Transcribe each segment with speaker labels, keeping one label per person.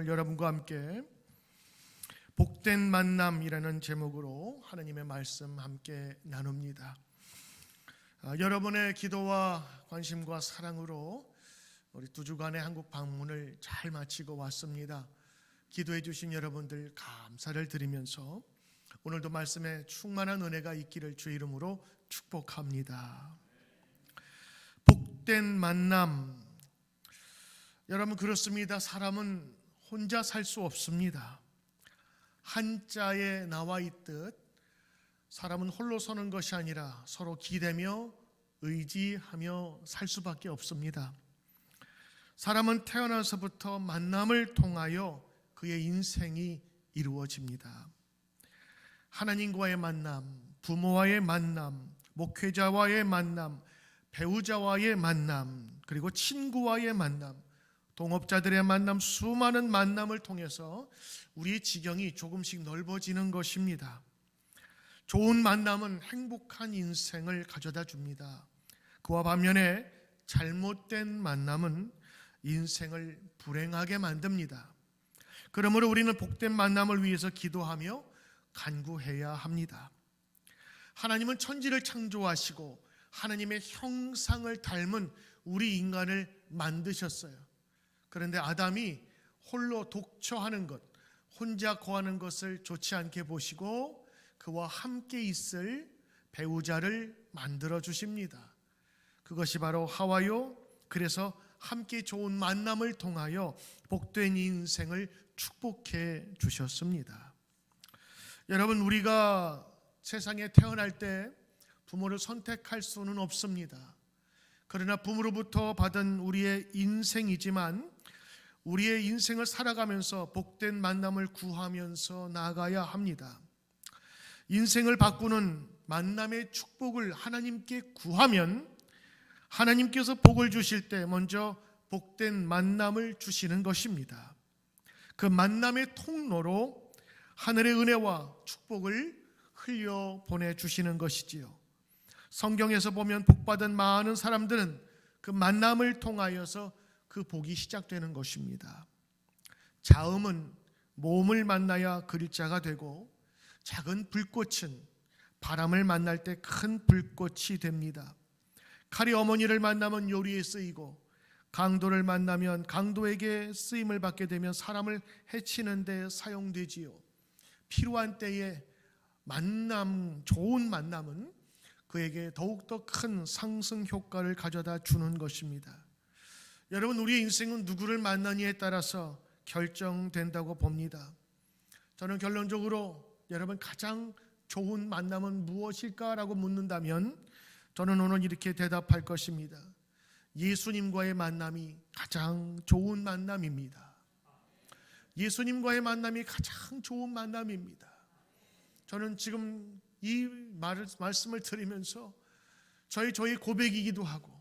Speaker 1: 오늘 여러분과 함께 복된 만남이라는 제목으로 하나님의 말씀 함께 나눕니다. 여러분의 기도와 관심과 사랑으로 우리 두 주간의 한국 방문을 잘 마치고 왔습니다. 기도해 주신 여러분들 감사를 드리면서 오늘도 말씀에 충만한 은혜가 있기를 주의 이름으로 축복합니다. 복된 만남. 여러분, 그렇습니다. 사람은 혼자 살 수 없습니다. 한자에 나와 있듯 사람은 홀로 서는 것이 아니라 서로 기대며 의지하며 살 수밖에 없습니다. 사람은 태어나서부터 만남을 통하여 그의 인생이 이루어집니다. 하나님과의 만남, 부모와의 만남, 목회자와의 만남, 배우자와의 만남, 그리고 친구와의 만남, 동업자들의 만남, 수많은 만남을 통해서 우리의 지경이 조금씩 넓어지는 것입니다. 좋은 만남은 행복한 인생을 가져다 줍니다. 그와 반면에 잘못된 만남은 인생을 불행하게 만듭니다. 그러므로 우리는 복된 만남을 위해서 기도하며 간구해야 합니다. 하나님은 천지를 창조하시고 하나님의 형상을 닮은 우리 인간을 만드셨어요. 그런데 아담이 홀로 독처하는 것, 혼자 거하는 것을 좋지 않게 보시고 그와 함께 있을 배우자를 만들어 주십니다. 그것이 바로 하와요. 그래서 함께 좋은 만남을 통하여 복된 인생을 축복해 주셨습니다. 여러분, 우리가 세상에 태어날 때 부모를 선택할 수는 없습니다. 그러나 부모로부터 받은 우리의 인생이지만 우리의 인생을 살아가면서 복된 만남을 구하면서 나아가야 합니다. 인생을 바꾸는 만남의 축복을 하나님께 구하면 하나님께서 복을 주실 때 먼저 복된 만남을 주시는 것입니다. 그 만남의 통로로 하늘의 은혜와 축복을 흘려 보내주시는 것이지요. 성경에서 보면 복받은 많은 사람들은 그 만남을 통하여서 그 복이 시작되는 것입니다. 자음은 모음을 만나야 글자가 되고 작은 불꽃은 바람을 만날 때 큰 불꽃이 됩니다. 칼이 어머니를 만나면 요리에 쓰이고 강도를 만나면 강도에게 쓰임을 받게 되면 사람을 해치는 데 사용되지요. 필요한 때에 만남, 좋은 만남은 그에게 더욱더 큰 상승 효과를 가져다 주는 것입니다. 여러분, 우리의 인생은 누구를 만나느냐에 따라서 결정된다고 봅니다. 저는 결론적으로 여러분, 가장 좋은 만남은 무엇일까라고 묻는다면 저는 오늘 이렇게 대답할 것입니다. 예수님과의 만남이 가장 좋은 만남입니다. 예수님과의 만남이 가장 좋은 만남입니다. 저는 지금 이 말씀을 들으면서 저희 고백이기도 하고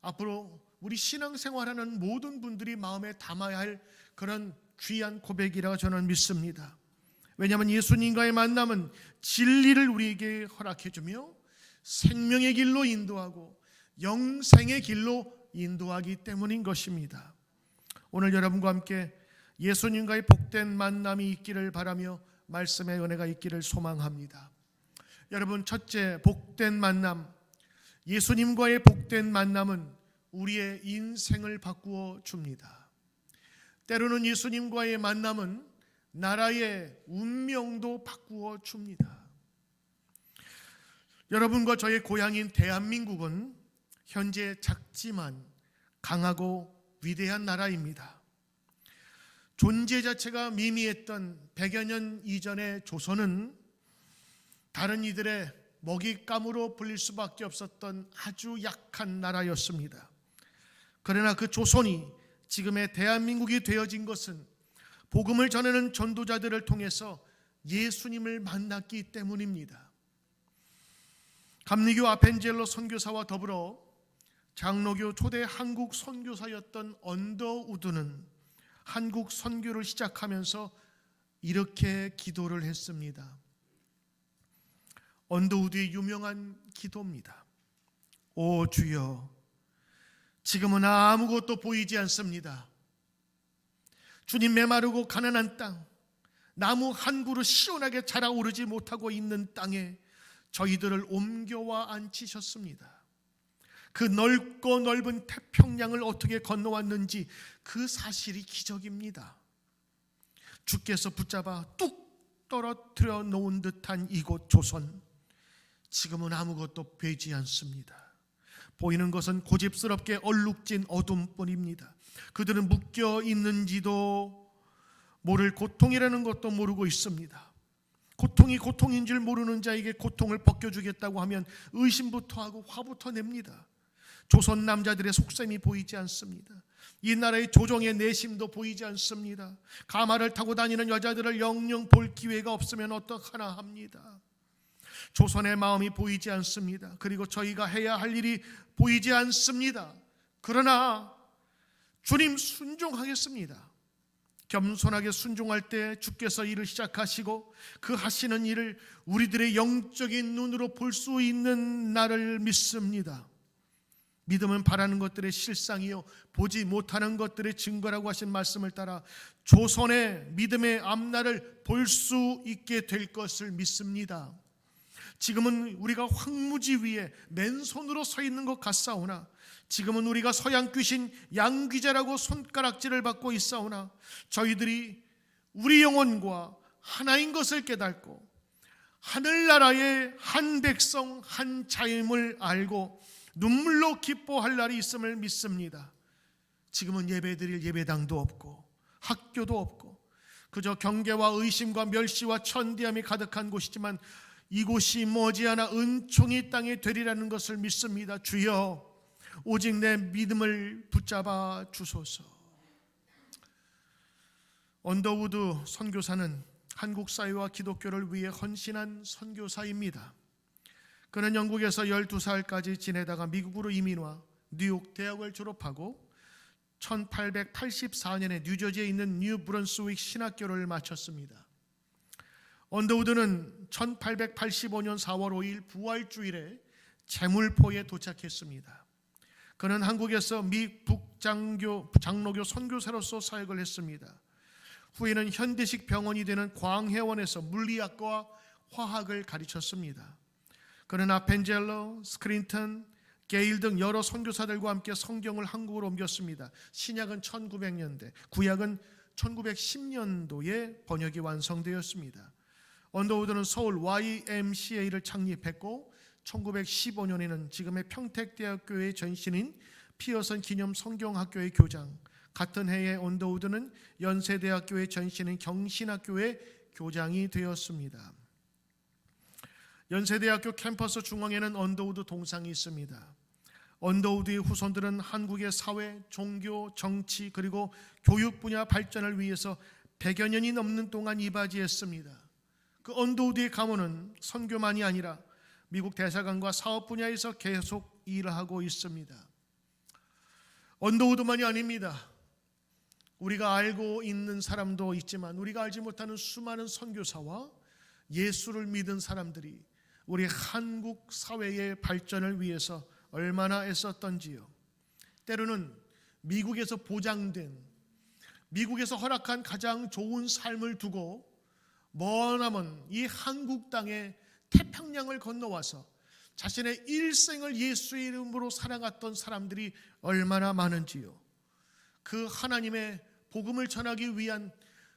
Speaker 1: 앞으로 우리 신앙생활하는 모든 분들이 마음에 담아야 할 그런 귀한 고백이라고 저는 믿습니다. 왜냐하면 예수님과의 만남은 진리를 우리에게 허락해 주며 생명의 길로 인도하고 영생의 길로 인도하기 때문인 것입니다. 오늘 여러분과 함께 예수님과의 복된 만남이 있기를 바라며 말씀의 은혜가 있기를 소망합니다. 여러분, 첫째, 복된 만남, 예수님과의 복된 만남은 우리의 인생을 바꾸어 줍니다. 때로는 예수님과의 만남은 나라의 운명도 바꾸어 줍니다. 여러분과 저의 고향인 대한민국은 현재 작지만 강하고 위대한 나라입니다. 존재 자체가 미미했던 100여 년 이전의 조선은 다른 이들의 먹잇감으로 불릴 수밖에 없었던 아주 약한 나라였습니다. 그러나 그 조선이 지금의 대한민국이 되어진 것은 복음을 전하는 전도자들을 통해서 예수님을 만났기 때문입니다. 감리교 아펜젤로 선교사와 더불어 장로교 초대 한국 선교사였던 언더우드는 한국 선교를 시작하면서 이렇게 기도를 했습니다. 언더우드의 유명한 기도입니다. 오 주여, 지금은 아무것도 보이지 않습니다. 주님 메마르고 가난한 땅, 나무 한 그루 시원하게 자라오르지 못하고 있는 땅에 저희들을 옮겨와 앉히셨습니다. 그 넓고 넓은 태평양을 어떻게 건너왔는지 그 사실이 기적입니다. 주께서 붙잡아 뚝 떨어뜨려 놓은 듯한 이곳 조선, 지금은 아무것도 보이지 않습니다. 보이는 것은 고집스럽게 얼룩진 어둠뿐입니다. 그들은 묶여 있는지도 모를 고통이라는 것도 모르고 있습니다. 고통이 고통인 줄 모르는 자에게 고통을 벗겨주겠다고 하면 의심부터 하고 화부터 냅니다. 조선 남자들의 속셈이 보이지 않습니다. 이 나라의 조정의 내심도 보이지 않습니다. 가마를 타고 다니는 여자들을 영영 볼 기회가 없으면 어떡하나 합니다. 조선의 마음이 보이지 않습니다. 그리고 저희가 해야 할 일이 보이지 않습니다. 그러나 주님 순종하겠습니다. 겸손하게 순종할 때 주께서 일을 시작하시고 그 하시는 일을 우리들의 영적인 눈으로 볼 수 있는 날을 믿습니다. 믿음은 바라는 것들의 실상이요 보지 못하는 것들의 증거라고 하신 말씀을 따라 조선의 믿음의 앞날을 볼 수 있게 될 것을 믿습니다. 지금은 우리가 황무지 위에 맨손으로 서 있는 것 같사오나, 지금은 우리가 서양 귀신 양귀자라고 손가락질을 받고 있사오나, 저희들이 우리 영혼과 하나인 것을 깨닫고 하늘나라의 한 백성 한 자임을 알고 눈물로 기뻐할 날이 있음을 믿습니다. 지금은 예배드릴 예배당도 없고 학교도 없고 그저 경계와 의심과 멸시와 천대함이 가득한 곳이지만 이곳이 머지않아 은총이 땅에 되리라는 것을 믿습니다. 주여, 오직 내 믿음을 붙잡아 주소서. 언더우드 선교사는 한국 사회와 기독교를 위해 헌신한 선교사입니다. 그는 영국에서 12살까지 지내다가 미국으로 이민와 뉴욕 대학을 졸업하고 1884년에 뉴저지에 있는 뉴 브런스윅 신학교를 마쳤습니다. 언더우드는 1885년 4월 5일 부활주일에 제물포에 도착했습니다. 그는 한국에서 미 북장로교 선교사로서 사역을 했습니다. 후에는 현대식 병원이 되는 광해원에서 물리학과 화학을 가르쳤습니다. 그는 아펜젤러, 스크린턴, 게일 등 여러 선교사들과 함께 성경을 한국으로 옮겼습니다. 신약은 1900년대, 구약은 1910년도에 번역이 완성되었습니다. 언더우드는 서울 YMCA를 창립했고 1915년에는 지금의 평택대학교의 전신인 피어슨 기념 성경학교의 교장, 같은 해에 언더우드는 연세대학교의 전신인 경신학교의 교장이 되었습니다. 연세대학교 캠퍼스 중앙에는 언더우드 동상이 있습니다. 언더우드의 후손들은 한국의 사회, 종교, 정치 그리고 교육 분야 발전을 위해서 100여 년이 넘는 동안 이바지했습니다. 그 언더우드의 가문은 선교만이 아니라 미국 대사관과 사업 분야에서 계속 일을 하고 있습니다. 언더우드만이 아닙니다. 우리가 알고 있는 사람도 있지만 우리가 알지 못하는 수많은 선교사와 예수를 믿은 사람들이 우리 한국 사회의 발전을 위해서 얼마나 애썼던지요. 때로는 미국에서 보장된, 미국에서 허락한 가장 좋은 삶을 두고 머나먼 이 한국 땅에 태평양을 건너와서 자신의 일생을 예수의 이름으로 살아갔던 사람들이 얼마나 많은지요. 그 하나님의 복음을 전하기 위한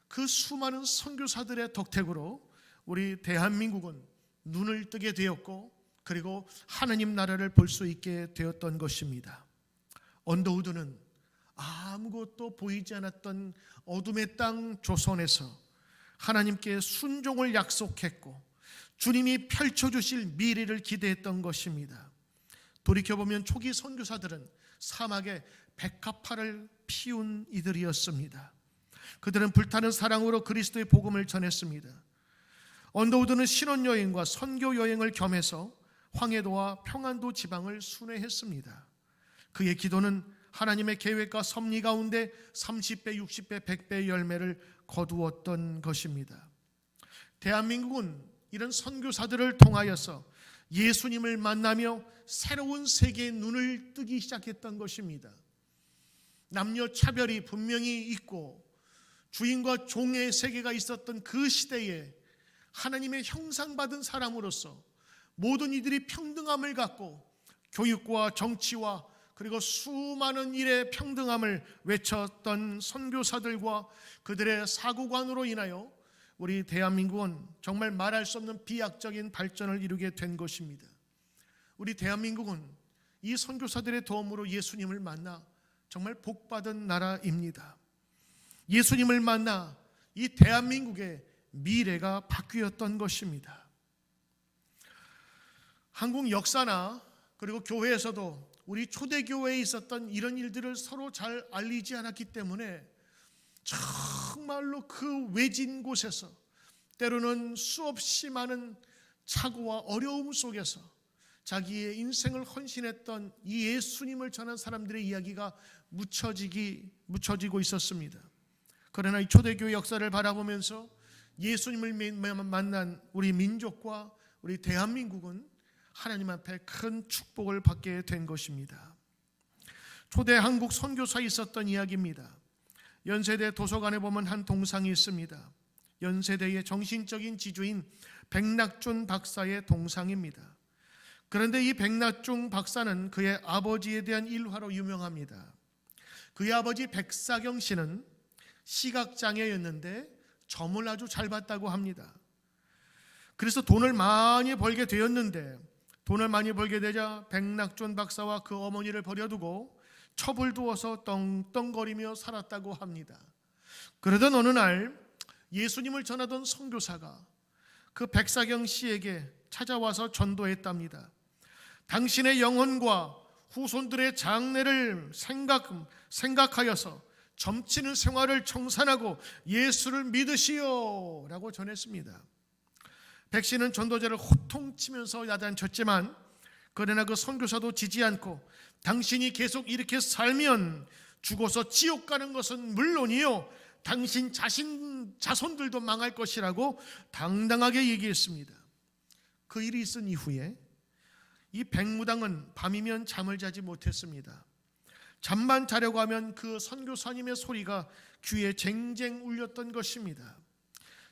Speaker 1: 그 수많은 선교사들의 덕택으로 우리 대한민국은 눈을 뜨게 되었고 그리고 하나님 나라를 볼 수 있게 되었던 것입니다. 언더우드는 아무것도 보이지 않았던 어둠의 땅 조선에서 하나님께 순종을 약속했고 주님이 펼쳐주실 미래를 기대했던 것입니다. 돌이켜보면 초기 선교사들은 사막에 백합화를 피운 이들이었습니다. 그들은 불타는 사랑으로 그리스도의 복음을 전했습니다. 언더우드는 신혼여행과 선교여행을 겸해서 황해도와 평안도 지방을 순회했습니다. 그의 기도는 하나님의 계획과 섭리 가운데 30배, 60배, 100배의 열매를 거두었던 것입니다. 대한민국은 이런 선교사들을 통하여서 예수님을 만나며 새로운 세계의 눈을 뜨기 시작했던 것입니다. 남녀 차별이 분명히 있고 주인과 종의 세계가 있었던 그 시대에 하나님의 형상받은 사람으로서 모든 이들이 평등함을 갖고 교육과 정치와 그리고 수많은 일의 평등함을 외쳤던 선교사들과 그들의 사고관으로 인하여 우리 대한민국은 정말 말할 수 없는 비약적인 발전을 이루게 된 것입니다. 우리 대한민국은 이 선교사들의 도움으로 예수님을 만나 정말 복받은 나라입니다. 예수님을 만나 이 대한민국의 미래가 바뀌었던 것입니다. 한국 역사나 그리고 교회에서도 우리 초대교회에 있었던 이런 일들을 서로 잘 알리지 않았기 때문에 정말로 그 외진 곳에서 때로는 수없이 많은 착오와 어려움 속에서 자기의 인생을 헌신했던 이 예수님을 전한 사람들의 이야기가 묻혀지고 있었습니다. 그러나 이 초대교회 역사를 바라보면서 예수님을 만난 우리 민족과 우리 대한민국은 하나님 앞에 큰 축복을 받게 된 것입니다. 초대 한국 선교사에 있었던 이야기입니다. 연세대 도서관에 보면 한 동상이 있습니다. 연세대의 정신적인 지주인 백낙준 박사의 동상입니다. 그런데 이 백낙준 박사는 그의 아버지에 대한 일화로 유명합니다. 그의 아버지 백사경 씨는 시각장애였는데 점을 아주 잘 봤다고 합니다. 그래서 돈을 많이 벌게 되었는데 돈을 많이 벌게 되자 백낙준 박사와 그 어머니를 버려두고 첩을 두어서 떵떵거리며 살았다고 합니다. 그러던 어느 날 예수님을 전하던 선교사가 그 백사경 씨에게 찾아와서 전도했답니다. 당신의 영혼과 후손들의 장래를 생각하여서 점치는 생활을 청산하고 예수를 믿으시오 라고 전했습니다. 백 씨는 전도자를 호통치면서 야단쳤지만 그러나 그 선교사도 지지 않고 당신이 계속 이렇게 살면 죽어서 지옥 가는 것은 물론이요 당신 자손들도 망할 것이라고 당당하게 얘기했습니다. 그 일이 있은 이후에 이 백무당은 밤이면 잠을 자지 못했습니다. 잠만 자려고 하면 그 선교사님의 소리가 귀에 쟁쟁 울렸던 것입니다.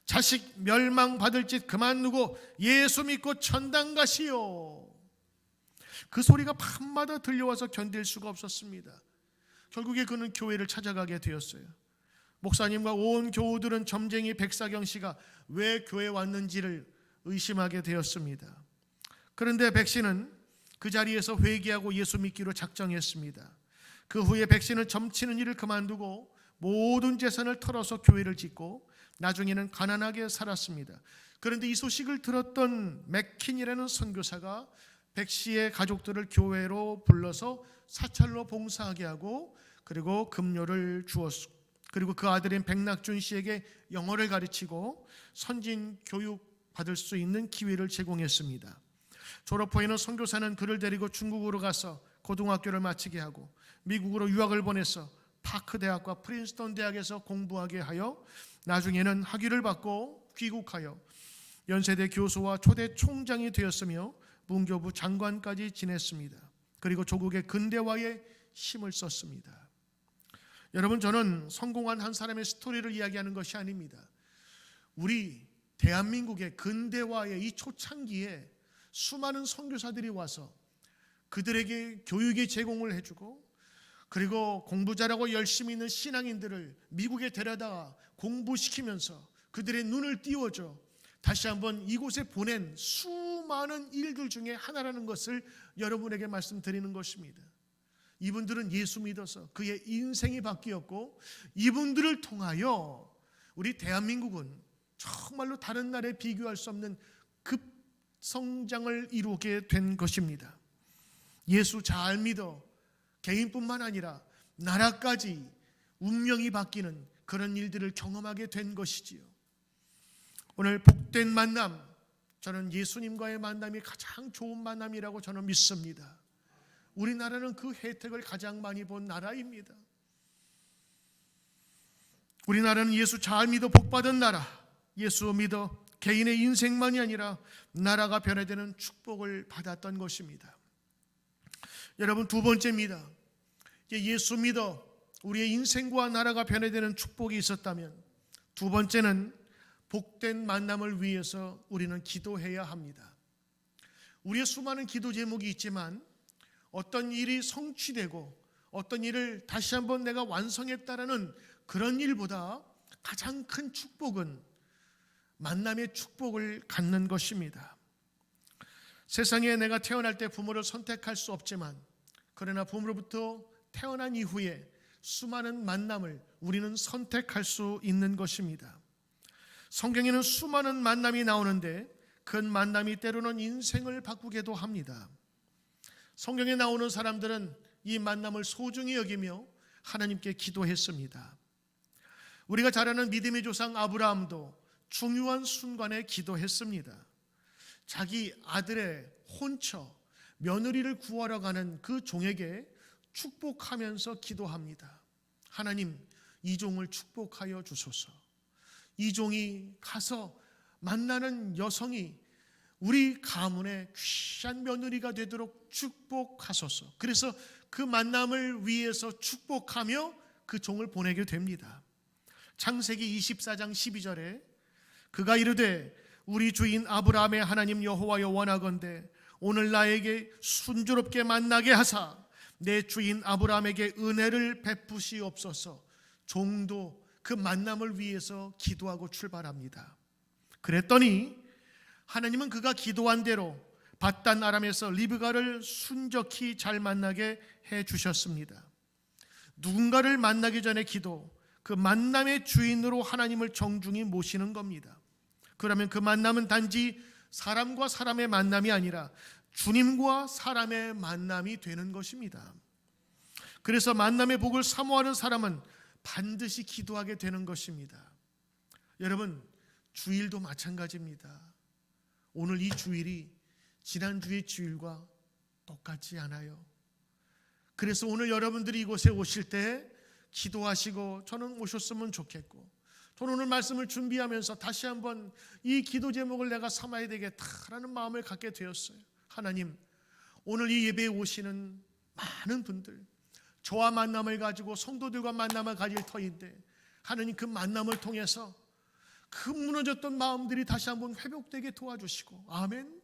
Speaker 1: 자식 멸망받을 짓 그만두고 예수 믿고 천당 가시오. 그 소리가 밤마다 들려와서 견딜 수가 없었습니다. 결국에 그는 교회를 찾아가게 되었어요. 목사님과 온 교우들은 점쟁이 백사경 씨가 왜 교회에 왔는지를 의심하게 되었습니다. 그런데 백 씨는 그 자리에서 회개하고 예수 믿기로 작정했습니다. 그 후에 백 씨는 점치는 일을 그만두고 모든 재산을 털어서 교회를 짓고 나중에는 가난하게 살았습니다. 그런데 이 소식을 들었던 맥킨이라는 선교사가 백 씨의 가족들을 교회로 불러서 사찰로 봉사하게 하고 그리고 급료를 주었고 그리고 그 아들인 백낙준 씨에게 영어를 가르치고 선진 교육 받을 수 있는 기회를 제공했습니다. 졸업 후에는 선교사는 그를 데리고 중국으로 가서 고등학교를 마치게 하고 미국으로 유학을 보내서 파크 대학과 프린스턴 대학에서 공부하게 하여 나중에는 학위를 받고 귀국하여 연세대 교수와 초대 총장이 되었으며 문교부 장관까지 지냈습니다. 그리고 조국의 근대화에 힘을 썼습니다. 여러분, 저는 성공한 한 사람의 스토리를 이야기하는 것이 아닙니다. 우리 대한민국의 근대화의 이 초창기에 수많은 선교사들이 와서 그들에게 교육의 제공을 해주고 그리고 공부 잘하고 열심히 있는 신앙인들을 미국에 데려다 공부시키면서 그들의 눈을 띄워줘 다시 한번 이곳에 보낸 수많은 일들 중에 하나라는 것을 여러분에게 말씀드리는 것입니다. 이분들은 예수 믿어서 그의 인생이 바뀌었고 이분들을 통하여 우리 대한민국은 정말로 다른 나라에 비교할 수 없는 급성장을 이루게 된 것입니다. 예수 잘 믿어 개인뿐만 아니라 나라까지 운명이 바뀌는 그런 일들을 경험하게 된 것이지요. 오늘 복된 만남, 저는 예수님과의 만남이 가장 좋은 만남이라고 저는 믿습니다. 우리나라는 그 혜택을 가장 많이 본 나라입니다. 우리나라는 예수 잘 믿어 복받은 나라, 예수 믿어 개인의 인생만이 아니라 나라가 변화되는 축복을 받았던 것입니다. 여러분, 두 번째입니다. 예수 믿어 우리의 인생과 나라가 변화되는 축복이 있었다면 두 번째는 복된 만남을 위해서 우리는 기도해야 합니다. 우리의 수많은 기도 제목이 있지만 어떤 일이 성취되고 어떤 일을 다시 한번 내가 완성했다라는 그런 일보다 가장 큰 축복은 만남의 축복을 갖는 것입니다. 세상에 내가 태어날 때 부모를 선택할 수 없지만 그러나 부모로부터 태어난 이후에 수많은 만남을 우리는 선택할 수 있는 것입니다. 성경에는 수많은 만남이 나오는데 그 만남이 때로는 인생을 바꾸기도 합니다. 성경에 나오는 사람들은 이 만남을 소중히 여기며 하나님께 기도했습니다. 우리가 잘 아는 믿음의 조상 아브라함도 중요한 순간에 기도했습니다. 자기 아들의 혼처 며느리를 구하러 가는 그 종에게 축복하면서 기도합니다. 하나님, 이 종을 축복하여 주소서. 이 종이 가서 만나는 여성이 우리 가문의 귀한 며느리가 되도록 축복하소서. 그래서 그 만남을 위해서 축복하며 그 종을 보내게 됩니다. 창세기 24장 12절에 그가 이르되 우리 주인 아브라함의 하나님 여호와여 원하건대 오늘 나에게 순조롭게 만나게 하사 내 주인 아브라함에게 은혜를 베푸시옵소서. 종도 그 만남을 위해서 기도하고 출발합니다. 그랬더니 하나님은 그가 기도한 대로 밧단 아람에서 리브가를 순적히 잘 만나게 해주셨습니다. 누군가를 만나기 전에 기도, 그 만남의 주인으로 하나님을 정중히 모시는 겁니다. 그러면 그 만남은 단지 사람과 사람의 만남이 아니라 주님과 사람의 만남이 되는 것입니다. 그래서 만남의 복을 사모하는 사람은 반드시 기도하게 되는 것입니다. 여러분, 주일도 마찬가지입니다. 오늘 이 주일이 지난주의 주일과 똑같지 않아요. 그래서 오늘 여러분들이 이곳에 오실 때 기도하시고 저는 오셨으면 좋겠고, 저는 오늘 말씀을 준비하면서 다시 한번 이 기도 제목을 내가 삼아야 되겠다라는 마음을 갖게 되었어요. 하나님, 오늘 이 예배에 오시는 많은 분들, 저와 만남을 가지고 성도들과 만남을 가질 터인데 하나님, 그 만남을 통해서 그 무너졌던 마음들이 다시 한번 회복되게 도와주시고, 아멘.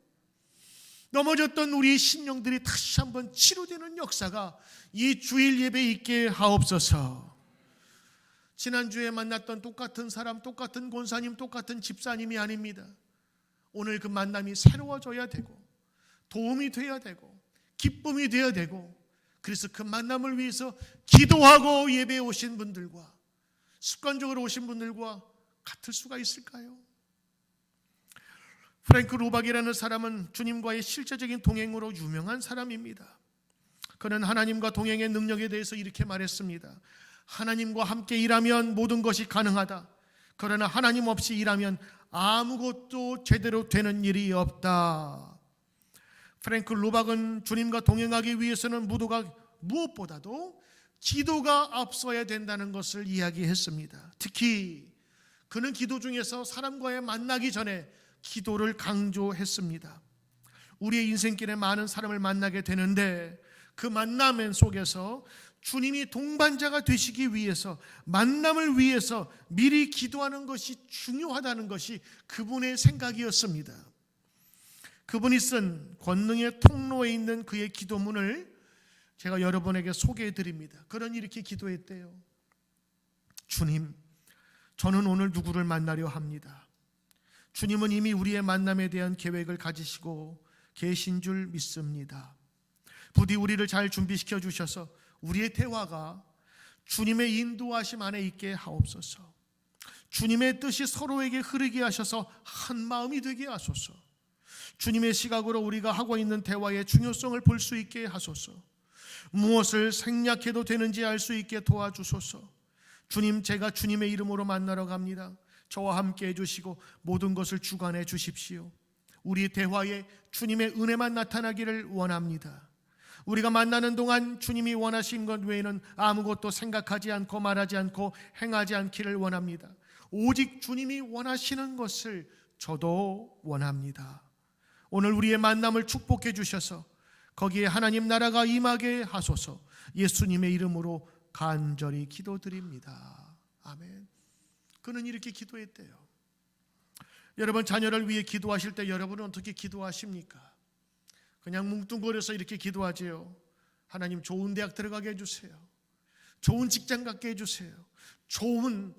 Speaker 1: 넘어졌던 우리의 심령들이 다시 한번 치료되는 역사가 이 주일 예배에 있게 하옵소서. 지난주에 만났던 똑같은 사람, 똑같은 권사님, 똑같은 집사님이 아닙니다. 오늘 그 만남이 새로워져야 되고 도움이 되어야 되고 기쁨이 되어야 되고, 그래서 그 만남을 위해서 기도하고 예배에 오신 분들과 습관적으로 오신 분들과 같을 수가 있을까요? 프랭크 루박이라는 사람은 주님과의 실제적인 동행으로 유명한 사람입니다. 그는 하나님과 동행의 능력에 대해서 이렇게 말했습니다. 하나님과 함께 일하면 모든 것이 가능하다. 그러나 하나님 없이 일하면 아무것도 제대로 되는 일이 없다. 프랭크 루박은 주님과 동행하기 위해서는 무엇보다도 기도가 앞서야 된다는 것을 이야기했습니다. 특히 그는 기도 중에서 사람과의 만나기 전에 기도를 강조했습니다. 우리의 인생길에 많은 사람을 만나게 되는데 그 만남 속에서 주님이 동반자가 되시기 위해서, 만남을 위해서 미리 기도하는 것이 중요하다는 것이 그분의 생각이었습니다. 그분이 쓴 권능의 통로에 있는 그의 기도문을 제가 여러분에게 소개해 드립니다. 그러니 이렇게 기도했대요. 주님, 저는 오늘 누구를 만나려 합니다. 주님은 이미 우리의 만남에 대한 계획을 가지시고 계신 줄 믿습니다. 부디 우리를 잘 준비시켜 주셔서 우리의 대화가 주님의 인도하심 안에 있게 하옵소서. 주님의 뜻이 서로에게 흐르게 하셔서 한 마음이 되게 하소서. 주님의 시각으로 우리가 하고 있는 대화의 중요성을 볼 수 있게 하소서. 무엇을 생략해도 되는지 알 수 있게 도와주소서. 주님, 제가 주님의 이름으로 만나러 갑니다. 저와 함께 해주시고 모든 것을 주관해 주십시오. 우리 대화에 주님의 은혜만 나타나기를 원합니다. 우리가 만나는 동안 주님이 원하신 것 외에는 아무것도 생각하지 않고 말하지 않고 행하지 않기를 원합니다. 오직 주님이 원하시는 것을 저도 원합니다. 오늘 우리의 만남을 축복해 주셔서 거기에 하나님 나라가 임하게 하소서. 예수님의 이름으로 간절히 기도드립니다. 아멘. 그는 이렇게 기도했대요. 여러분, 자녀를 위해 기도하실 때 여러분은 어떻게 기도하십니까? 그냥 뭉뚱거려서 이렇게 기도하지요. 하나님, 좋은 대학 들어가게 해주세요. 좋은 직장 갖게 해주세요. 좋은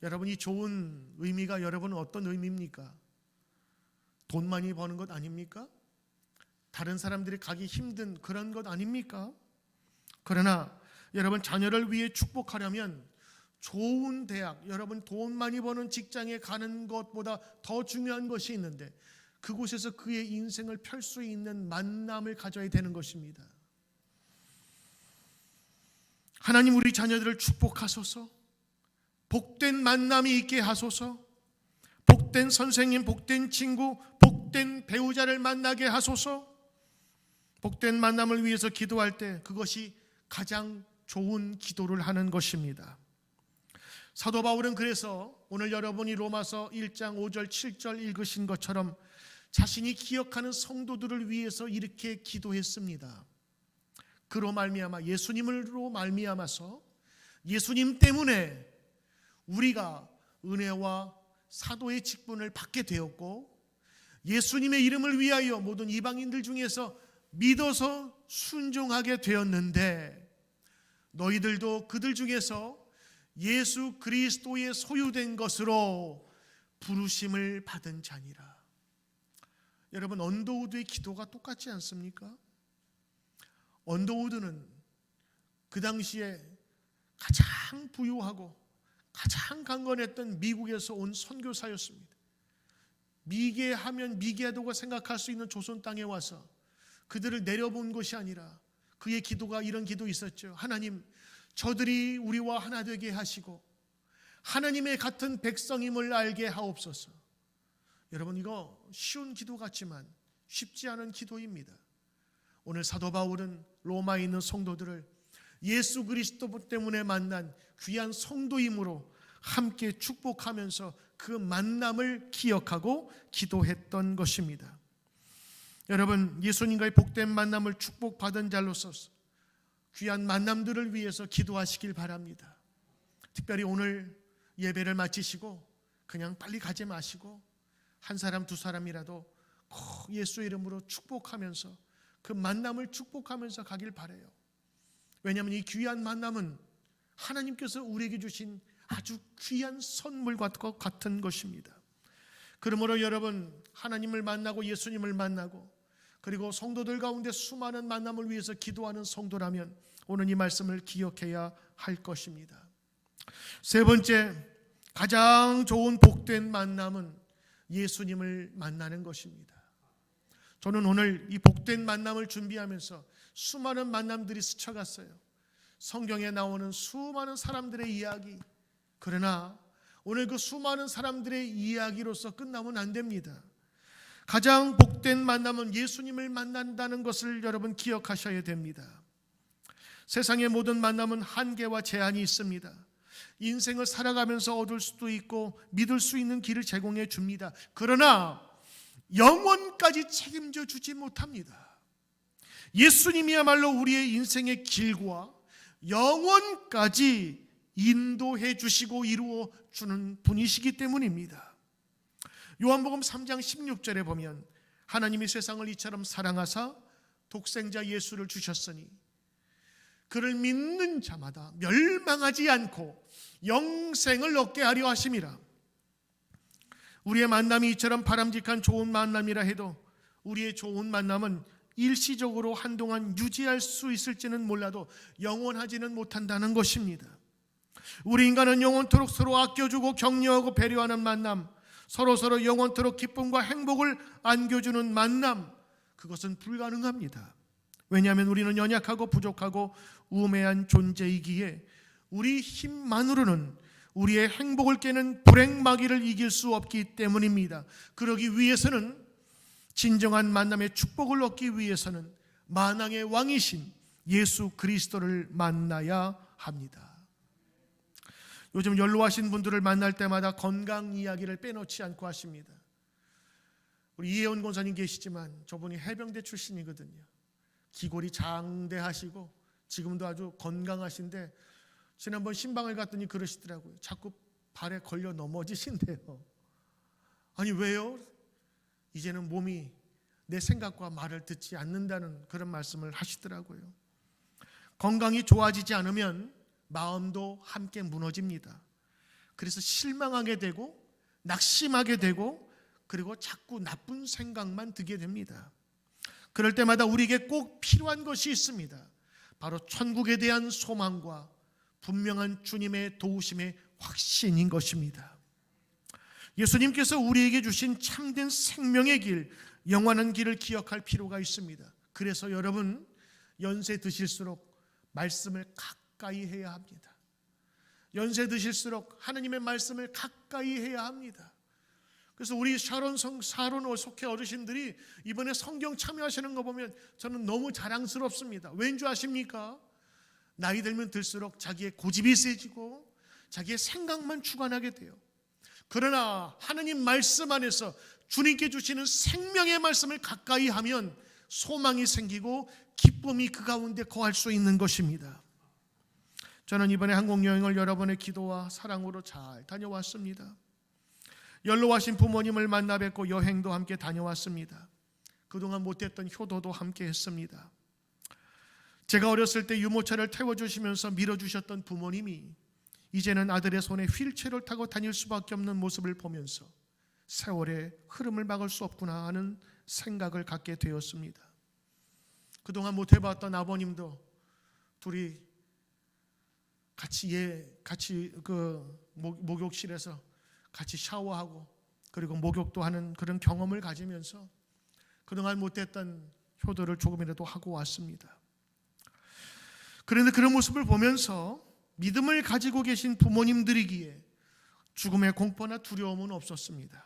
Speaker 1: 여러분, 이 좋은 의미가 여러분은 어떤 의미입니까? 돈 많이 버는 것 아닙니까? 다른 사람들이 가기 힘든 그런 것 아닙니까? 그러나 여러분, 자녀를 위해 축복하려면 좋은 대학, 여러분 돈 많이 버는 직장에 가는 것보다 더 중요한 것이 있는데, 그곳에서 그의 인생을 펼 수 있는 만남을 가져야 되는 것입니다. 하나님, 우리 자녀들을 축복하소서. 복된 만남이 있게 하소서. 복된 선생님, 복된 친구, 복된 배우자를 만나게 하소서. 복된 만남을 위해서 기도할 때 그것이 가장 좋은 기도를 하는 것입니다. 사도 바울은 그래서 오늘 여러분이 로마서 1장 5절 7절 읽으신 것처럼 자신이 기억하는 성도들을 위해서 이렇게 기도했습니다. 그로 말미암아, 예수님으로 말미암아서, 예수님 때문에 우리가 은혜와 사도의 직분을 받게 되었고, 예수님의 이름을 위하여 모든 이방인들 중에서 믿어서 순종하게 되었는데, 너희들도 그들 중에서 예수 그리스도의 소유된 것으로 부르심을 받은 자니라. 여러분, 언더우드의 기도가 똑같지 않습니까? 언더우드는 그 당시에 가장 부유하고 가장 강건했던 미국에서 온 선교사였습니다. 미개하면 미개하다고 생각할 수 있는 조선 땅에 와서 그들을 내려본 것이 아니라 그의 기도가 이런 기도 있었죠. 하나님, 저들이 우리와 하나 되게 하시고 하나님의 같은 백성임을 알게 하옵소서. 여러분, 이거 쉬운 기도 같지만 쉽지 않은 기도입니다. 오늘 사도 바울은 로마에 있는 성도들을 예수 그리스도 때문에 만난 귀한 성도임으로 함께 축복하면서 그 만남을 기억하고 기도했던 것입니다. 여러분, 예수님과의 복된 만남을 축복받은 자로서 귀한 만남들을 위해서 기도하시길 바랍니다. 특별히 오늘 예배를 마치시고 그냥 빨리 가지 마시고 한 사람 두 사람이라도 꼭 예수 이름으로 축복하면서 그 만남을 축복하면서 가길 바라요. 왜냐하면 이 귀한 만남은 하나님께서 우리에게 주신 아주 귀한 선물과 같은 것입니다. 그러므로 여러분, 하나님을 만나고 예수님을 만나고 그리고 성도들 가운데 수많은 만남을 위해서 기도하는 성도라면 오늘 이 말씀을 기억해야 할 것입니다. 세 번째, 가장 좋은 복된 만남은 예수님을 만나는 것입니다. 저는 오늘 이 복된 만남을 준비하면서 수많은 만남들이 스쳐갔어요. 성경에 나오는 수많은 사람들의 이야기. 그러나 오늘 그 수많은 사람들의 이야기로서 끝나면 안 됩니다. 가장 복된 만남은 예수님을 만난다는 것을 여러분 기억하셔야 됩니다. 세상의 모든 만남은 한계와 제한이 있습니다. 인생을 살아가면서 얻을 수도 있고 믿을 수 있는 길을 제공해 줍니다. 그러나 영원까지 책임져 주지 못합니다. 예수님이야말로 우리의 인생의 길과 영원까지 인도해 주시고 이루어 주는 분이시기 때문입니다. 요한복음 3장 16절에 보면 하나님이 세상을 이처럼 사랑하사 독생자 예수를 주셨으니 그를 믿는 자마다 멸망하지 않고 영생을 얻게 하려 하심이라. 우리의 만남이 이처럼 바람직한 좋은 만남이라 해도 우리의 좋은 만남은 일시적으로 한동안 유지할 수 있을지는 몰라도 영원하지는 못한다는 것입니다. 우리 인간은 영원토록 서로 아껴주고 격려하고 배려하는 만남, 서로 영원토록 기쁨과 행복을 안겨주는 만남, 그것은 불가능합니다. 왜냐하면 우리는 연약하고 부족하고 우매한 존재이기에 우리 힘만으로는 우리의 행복을 깨는 불행마귀를 이길 수 없기 때문입니다. 그러기 위해서는, 진정한 만남의 축복을 얻기 위해서는 만왕의 왕이신 예수 그리스도를 만나야 합니다. 요즘 연로하신 분들을 만날 때마다 건강 이야기를 빼놓지 않고 하십니다. 우리 이혜원 권사님 계시지만 저분이 해병대 출신이거든요. 기골이 장대하시고 지금도 아주 건강하신데 지난번 신방을 갔더니 그러시더라고요. 자꾸 발에 걸려 넘어지신대요. 아니 왜요? 이제는 몸이 내 생각과 말을 듣지 않는다는 그런 말씀을 하시더라고요. 건강이 좋아지지 않으면 마음도 함께 무너집니다. 그래서 실망하게 되고 낙심하게 되고 그리고 자꾸 나쁜 생각만 들게 됩니다. 그럴 때마다 우리에게 꼭 필요한 것이 있습니다. 바로 천국에 대한 소망과 분명한 주님의 도우심의 확신인 것입니다. 예수님께서 우리에게 주신 참된 생명의 길, 영원한 길을 기억할 필요가 있습니다. 그래서 여러분 연세 드실수록 말씀을 가까이 해야 합니다. 연세 드실수록 하나님의 말씀을 가까이 해야 합니다. 그래서 우리 샤론 속회 어르신들이 이번에 성경 참여하시는 거 보면 저는 너무 자랑스럽습니다. 왠 줄 아십니까? 나이 들면 들수록 자기의 고집이 세지고 자기의 생각만 주관하게 돼요. 그러나 하나님 말씀 안에서 주님께 주시는 생명의 말씀을 가까이 하면 소망이 생기고 기쁨이 그 가운데 거할 수 있는 것입니다. 저는 이번에 한국 여행을 여러분의 기도와 사랑으로 잘 다녀왔습니다. 연로하신 부모님을 만나 뵙고 여행도 함께 다녀왔습니다. 그동안 못했던 효도도 함께 했습니다. 제가 어렸을 때 유모차를 태워주시면서 밀어주셨던 부모님이 이제는 아들의 손에 휠체어를 타고 다닐 수밖에 없는 모습을 보면서 세월의 흐름을 막을 수 없구나 하는 생각을 갖게 되었습니다. 그동안 못해봤던 아버님도 둘이 같이 그 목욕실에서 같이 샤워하고 그리고 목욕도 하는 그런 경험을 가지면서 그동안 못했던 효도를 조금이라도 하고 왔습니다. 그런데 그런 모습을 보면서 믿음을 가지고 계신 부모님들이기에 죽음의 공포나 두려움은 없었습니다.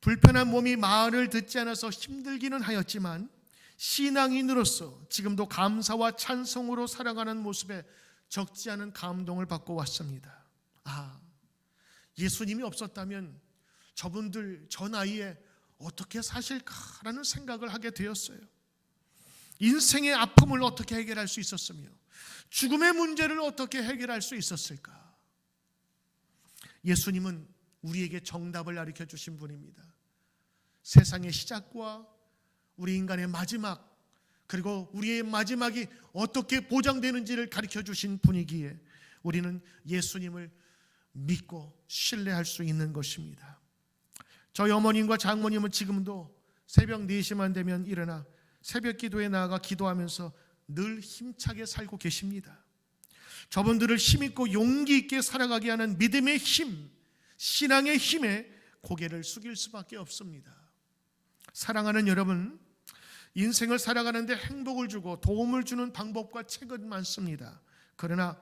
Speaker 1: 불편한 몸이 말을 듣지 않아서 힘들기는 하였지만 신앙인으로서 지금도 감사와 찬송으로 살아가는 모습에 적지 않은 감동을 받고 왔습니다. 예수님이 없었다면 저분들 저 나이에 어떻게 사실까라는 생각을 하게 되었어요. 인생의 아픔을 어떻게 해결할 수 있었으며 죽음의 문제를 어떻게 해결할 수 있었을까? 예수님은 우리에게 정답을 가르쳐 주신 분입니다. 세상의 시작과 우리 인간의 마지막, 그리고 우리의 마지막이 어떻게 보장되는지를 가르쳐 주신 분이기에 우리는 예수님을 믿고 신뢰할 수 있는 것입니다. 저희 어머님과 장모님은 지금도 새벽 4시만 되면 일어나 새벽 기도에 나아가 기도하면서 늘 힘차게 살고 계십니다. 저분들을 힘있고 용기 있게 살아가게 하는 믿음의 힘, 신앙의 힘에 고개를 숙일 수밖에 없습니다. 사랑하는 여러분, 인생을 살아가는데 행복을 주고 도움을 주는 방법과 책은 많습니다. 그러나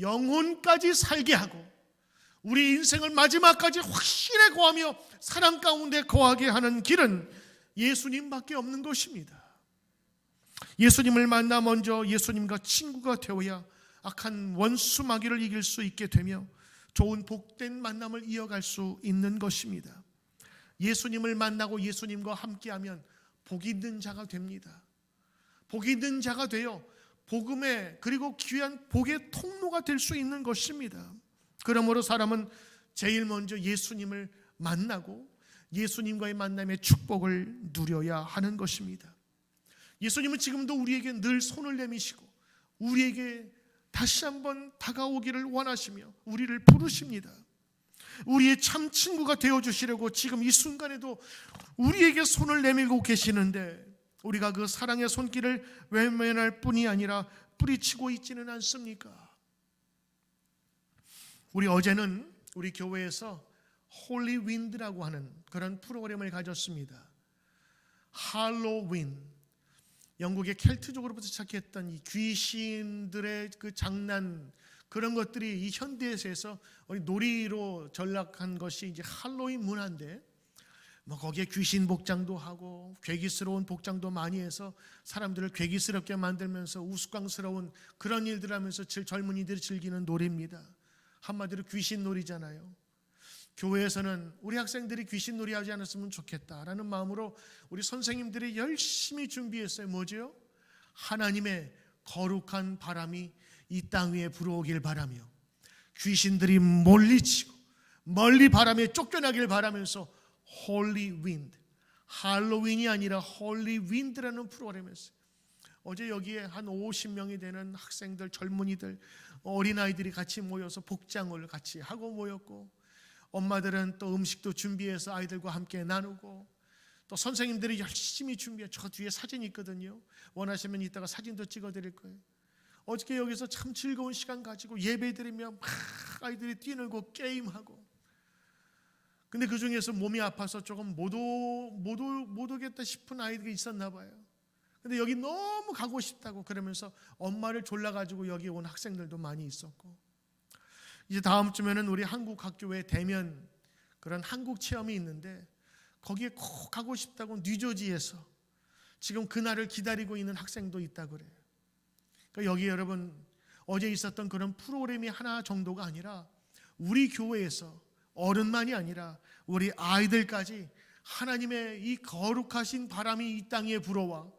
Speaker 1: 영혼까지 살게 하고 우리 인생을 마지막까지 확신에 거하며 사랑 가운데 거하게 하는 길은 예수님밖에 없는 것입니다. 예수님을 만나 먼저 예수님과 친구가 되어야 악한 원수 마귀를 이길 수 있게 되며 좋은 복된 만남을 이어갈 수 있는 것입니다. 예수님을 만나고 예수님과 함께하면 복 있는 자가 됩니다. 복 있는 자가 되어 복음의 그리고 귀한 복의 통로가 될 수 있는 것입니다. 그러므로 사람은 제일 먼저 예수님을 만나고 예수님과의 만남의 축복을 누려야 하는 것입니다. 예수님은 지금도 우리에게 늘 손을 내미시고 우리에게 다시 한번 다가오기를 원하시며 우리를 부르십니다. 우리의 참 친구가 되어주시려고 지금 이 순간에도 우리에게 손을 내밀고 계시는데 우리가 그 사랑의 손길을 외면할 뿐이 아니라 뿌리치고 있지는 않습니까? 우리 어제는 우리 교회에서 홀리 윈드라고 하는 그런 프로그램을 가졌습니다. 할로윈, 영국의 켈트족으로부터 시작했던 이 귀신들의 그 장난, 그런 것들이 이 현대에서 놀이로 전락한 것이 이제 할로윈 문화인데, 거기에 귀신 복장도 하고 괴기스러운 복장도 많이 해서 사람들을 괴기스럽게 만들면서 우스꽝스러운 그런 일들 하면서 젊은이들이 즐기는 놀이입니다. 한마디로 귀신 놀이잖아요. 교회에서는 우리 학생들이 귀신 놀이 하지 않았으면 좋겠다라는 마음으로 우리 선생님들이 열심히 준비했어요. 뭐죠? 하나님의 거룩한 바람이 이 땅 위에 불어오길 바라며 귀신들이 몰리치고 멀리 바람에 쫓겨나길 바라면서 홀리 윈드, 할로윈이 아니라 홀리 윈드라는 프로그램이었어요. 어제 여기에 한 50명이 되는 학생들, 젊은이들, 어린아이들이 같이 모여서 복장을 같이 하고 모였고, 엄마들은 또 음식도 준비해서 아이들과 함께 나누고, 또 선생님들이 열심히 준비해. 저 뒤에 사진이 있거든요. 원하시면 이따가 사진도 찍어드릴 거예요. 어저께 여기서 참 즐거운 시간 가지고 예배드리며 막 아이들이 뛰놀고 게임하고, 근데 그 중에서 몸이 아파서 조금 못 오겠다 싶은 아이들이 있었나 봐요. 근데 여기 너무 가고 싶다고 그러면서 엄마를 졸라가지고 여기 온 학생들도 많이 있었고, 이제 다음 주면은 우리 한국학교에 대면 그런 한국 체험이 있는데 거기에 꼭 가고 싶다고 뉴저지에서 지금 그날을 기다리고 있는 학생도 있다고 그래요. 그러니까 여기 여러분, 어제 있었던 그런 프로그램이 하나 정도가 아니라 우리 교회에서 어른만이 아니라 우리 아이들까지 하나님의 이 거룩하신 바람이 이 땅에 불어와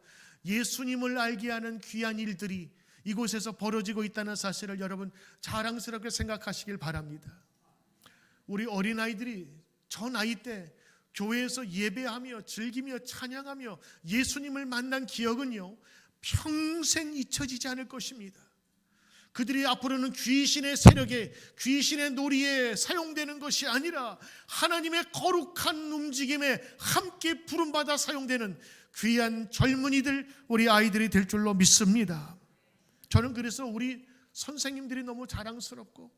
Speaker 1: 예수님을 알게 하는 귀한 일들이 이곳에서 벌어지고 있다는 사실을 여러분 자랑스럽게 생각하시길 바랍니다. 우리 어린아이들이 저 나이 때 교회에서 예배하며 즐기며 찬양하며 예수님을 만난 기억은요, 평생 잊혀지지 않을 것입니다. 그들이 앞으로는 귀신의 세력에, 귀신의 놀이에 사용되는 것이 아니라 하나님의 거룩한 움직임에 함께 부름받아 사용되는 귀한 젊은이들, 우리 아이들이 될 줄로 믿습니다. 저는 그래서 우리 선생님들이 너무 자랑스럽고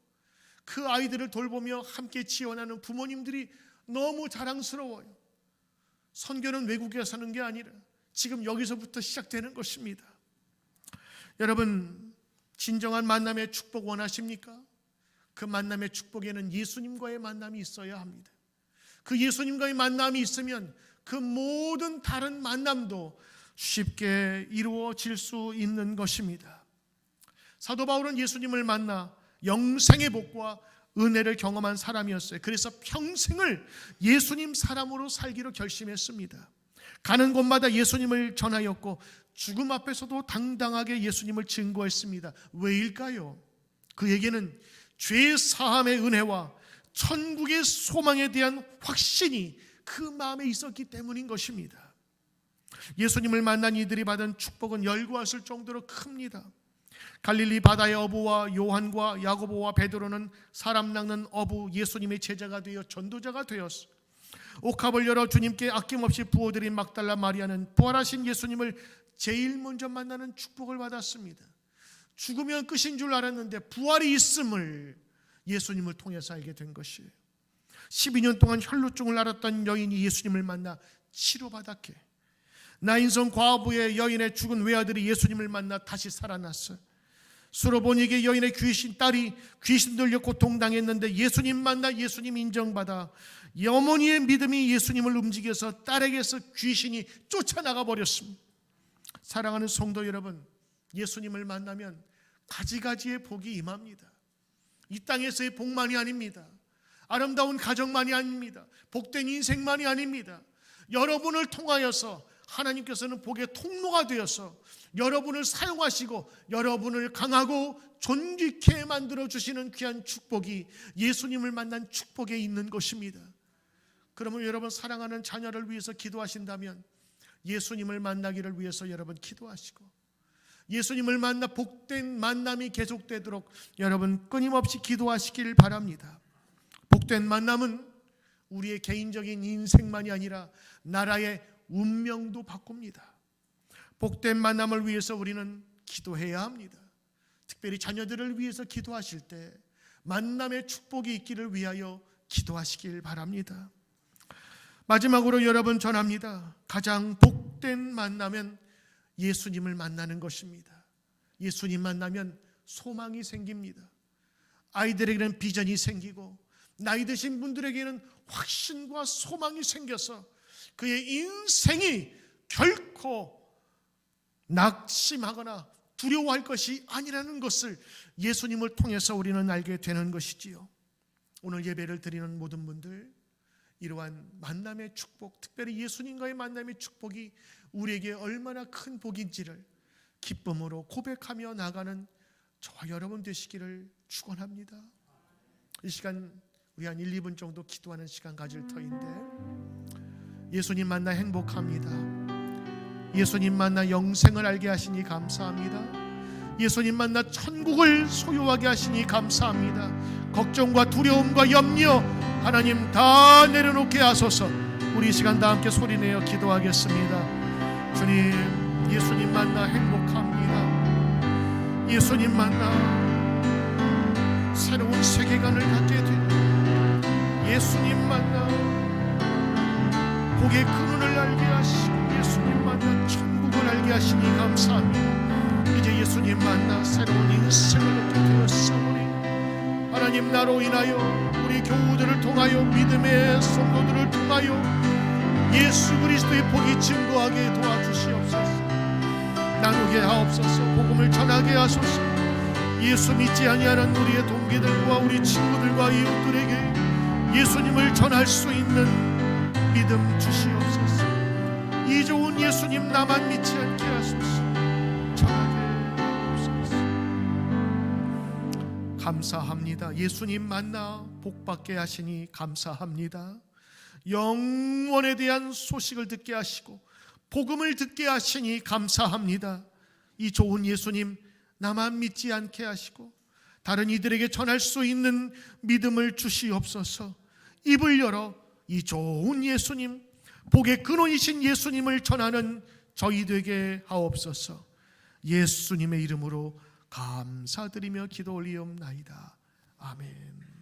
Speaker 1: 그 아이들을 돌보며 함께 지원하는 부모님들이 너무 자랑스러워요. 선교는 외국에 사는 게 아니라 지금 여기서부터 시작되는 것입니다. 여러분, 진정한 만남의 축복 원하십니까? 그 만남의 축복에는 예수님과의 만남이 있어야 합니다. 그 예수님과의 만남이 있으면 그 모든 다른 만남도 쉽게 이루어질 수 있는 것입니다. 사도 바울은 예수님을 만나 영생의 복과 은혜를 경험한 사람이었어요. 그래서 평생을 예수님 사람으로 살기로 결심했습니다. 가는 곳마다 예수님을 전하였고 죽음 앞에서도 당당하게 예수님을 증거했습니다. 왜일까요? 그에게는 죄 사함의 은혜와 천국의 소망에 대한 확신이 그 마음에 있었기 때문인 것입니다. 예수님을 만난 이들이 받은 축복은 열거했을 정도로 큽니다. 갈릴리 바다의 어부와 요한과 야고보와 베드로는 사람 낚는 어부 예수님의 제자가 되어 전도자가 되었습니다. 옥합을 열어 주님께 아낌없이 부어드린 막달라 마리아는 부활하신 예수님을 제일 먼저 만나는 축복을 받았습니다. 죽으면 끝인 줄 알았는데 부활이 있음을 예수님을 통해서 알게 된 것이에요. 12년 동안 혈루증을 앓았던 여인이 예수님을 만나 치료받았게, 나인성 과부의 여인의 죽은 외아들이 예수님을 만나 다시 살아났어요. 수로보니게 여인의 딸이 귀신 들려 고통당했는데 예수님 만나 예수님 인정받아 어머니의 믿음이 예수님을 움직여서 딸에게서 귀신이 쫓아나가 버렸습니다. 사랑하는 성도 여러분, 예수님을 만나면 가지가지의 복이 임합니다. 이 땅에서의 복만이 아닙니다. 아름다운 가정만이 아닙니다. 복된 인생만이 아닙니다. 여러분을 통하여서 하나님께서는 복의 통로가 되어서 여러분을 사용하시고 여러분을 강하고 존귀케 만들어주시는 귀한 축복이 예수님을 만난 축복에 있는 것입니다. 그러면 여러분 사랑하는 자녀를 위해서 기도하신다면 예수님을 만나기를 위해서 여러분 기도하시고, 예수님을 만나 복된 만남이 계속되도록 여러분 끊임없이 기도하시길 바랍니다. 복된 만남은 우리의 개인적인 인생만이 아니라 나라의 운명도 바꿉니다. 복된 만남을 위해서 우리는 기도해야 합니다. 특별히 자녀들을 위해서 기도하실 때 만남의 축복이 있기를 위하여 기도하시길 바랍니다. 마지막으로 여러분 전합니다. 가장 복된 만남은 예수님을 만나는 것입니다. 예수님 만나면 소망이 생깁니다. 아이들에게는 비전이 생기고 나이 드신 분들에게는 확신과 소망이 생겨서 그의 인생이 결코 낙심하거나 두려워할 것이 아니라는 것을 예수님을 통해서 우리는 알게 되는 것이지요. 오늘 예배를 드리는 모든 분들, 이러한 만남의 축복, 특별히 예수님과의 만남의 축복이 우리에게 얼마나 큰 복인지를 기쁨으로 고백하며 나가는 저와 여러분 되시기를 축원합니다. 이 시간 우리 한 1, 2분 정도 기도하는 시간 가질 터인데, 예수님 만나 행복합니다. 예수님 만나 영생을 알게 하시니 감사합니다. 예수님 만나 천국을 소유하게 하시니 감사합니다. 걱정과 두려움과 염려 하나님 다 내려놓게 하소서. 우리 이 시간 다 함께 소리내어 기도하겠습니다. 주님, 예수님 만나 행복합니다. 예수님 만나 새로운 세계관을 갖게 되는, 예수님 만나 복의 근원을 알게 하시고 예수님 만나 천국을 알게 하시니 감사합니다. 이제 예수님 만나 새로운 인생을 얻게 되었사오니 하나님, 나로 인하여 우리 교우들을 통하여 믿음의 성도들을 통하여 예수 그리스도의 복이 증거하게 도와주시옵소서. 나누게 하옵소서. 복음을 전하게 하소서. 예수 믿지 아니하는 우리의 동기들과 우리 친구들과 이웃들에게 예수님을 전할 수 있는 믿음 주시옵소서. 이 좋은 예수님 나만 믿지 않게 하소서. 전하게 하옵소서. 감사합니다. 예수님 만나 복받게 하시니 감사합니다. 영원에 대한 소식을 듣게 하시고 복음을 듣게 하시니 감사합니다. 이 좋은 예수님 나만 믿지 않게 하시고 다른 이들에게 전할 수 있는 믿음을 주시옵소서. 입을 열어 이 좋은 예수님, 복의 근원이신 예수님을 전하는 저희 되게 하옵소서. 예수님의 이름으로 감사드리며 기도 올리옵나이다. 아멘.